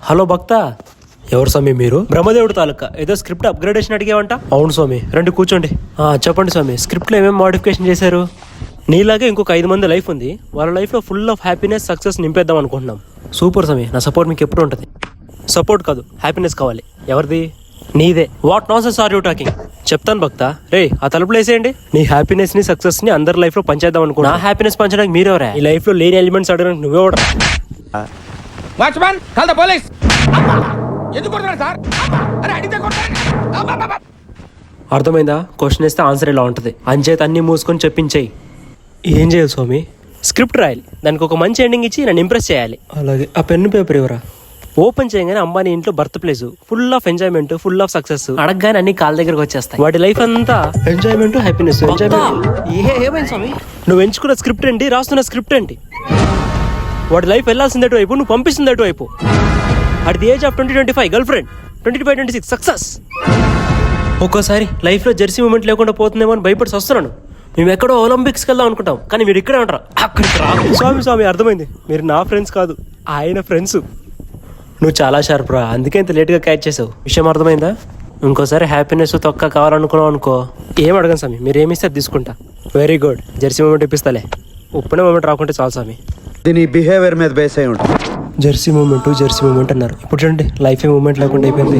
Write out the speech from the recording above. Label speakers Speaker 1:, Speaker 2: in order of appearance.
Speaker 1: Hello భక్త. ఎవరు స్వామి మీరు? బ్రహ్మదేవుడు తాలూకా ఏదో స్క్రిప్ట్ అప్గ్రేడేషన్ అడిగావంట. అవును స్వామి, రండి కూర్చోండి. చెప్పండి స్వామి, స్క్రిప్ట్లో ఏమేమి మోడిఫికేషన్ చేశారు? నీలాగే ఇంకొక 5 మంది లైఫ్ ఉంది, వాళ్ళ లైఫ్లో ఫుల్ ఆఫ్ హ్యాపీనెస్ సక్సెస్ నింపేద్దాం అనుకుంటున్నాం. సూపర్ స్వామి, నా సపోర్ట్ మీకు ఎప్పుడు ఉంటుంది. సపోర్ట్ కాదు, హ్యాపీనెస్ కావాలి. ఎవరిది? నీదే. What nonsense are you talking? చెప్తాను భక్త. రే, ఆ తలుపులు వేసేయండి. నీ హ్యాపీనెస్ ని సక్సెస్ ని అందరి లైఫ్ లో పంచేద్దాం అనుకో. నా హ్యాపీనెస్ పంచడానికి మీరెవరా? ఈ లైఫ్ లో లేని ఎలిమెంట్స్ అడగడానికి నువ్వెవడా?
Speaker 2: Watchman, call the police. ఎందుకు కొడుతున్నారు సార్? అరే అడిగితే కొడతారు.
Speaker 1: అర్థమైందా? క్వశ్చన్ వేస్తే ఆన్సర్ ఇలా ఉంటుంది. అంచేత అన్ని మూసుకొని చెప్పించేయి. ఏం చేయాలి స్వామి? స్క్రిప్ట్ రాయాలి, దానికి ఒక మంచి ఎండింగ్ ఇచ్చి నన్ను ఇంప్రెస్ చేయాలి. అలాగే. ఆ పెన్ను పేపర్ ఎవరా? ఓపెన్ చేయగానే అంబానీ ఇంట్లో birth place, full of enjoyment, full of success. అడగగానే అన్ని కాళ్ళ దగ్గరకు వచ్చేస్తాయి. వాడి లైఫ్ అంతా ఎంజాయ్మెంట్, హ్యాపీనెస్. ఏమైంది స్వామి? నువ్వు ఎంచుకున్న స్క్రిప్ట్ ఏంటి, రాస్తున్న స్క్రిప్ట్ ఏంటి? వాడి లైఫ్ వెళ్ళాల్సిందటు వైపు, నువ్వు పంపిస్తుందటు వైపు. At the age of 20-25 girl friend, 25-26 success. ఒక్కోసారి లైఫ్లో జెర్సీ మూమెంట్ లేకుండా పోతుందేమో అని భయపడి వస్తున్నాను. మేము ఎక్కడో ఒలింపిక్స్కి వెళ్దాం అనుకుంటాం, కానీ మీరు ఇక్కడే ఉంటారు. అక్కడికి రా. స్వామి అర్థమైంది, మీరు నా ఫ్రెండ్స్ కాదు, ఆయన ఫ్రెండ్స్. నువ్వు చాలా షార్ప్ రా, అందుకే ఇంత లేట్గా క్యాచ్ చేసావు. విషయం అర్థమైందా? ఇంకోసారి హ్యాపీనెస్ తొక్క కావాలనుకున్నావు అనుకో, ఏం అడగను స్వామి, మీరు ఏమి ఇస్తే తీసుకుంటా. వెరీ గుడ్, జెర్సీ మూమెంట్ ఇప్పిస్తాలే. ఉప్పునే మూమెంట్ రాకుంటే చాలు స్వామి.
Speaker 3: దీని బిహేవియర్ మీద బేస్ అయి ఉంటుంది.
Speaker 1: జెర్సీ మూమెంట్ అన్నారు. ఇప్పుడు చూడండి, లైఫ్ మూమెంట్ లేకుండా అయిపోయింది.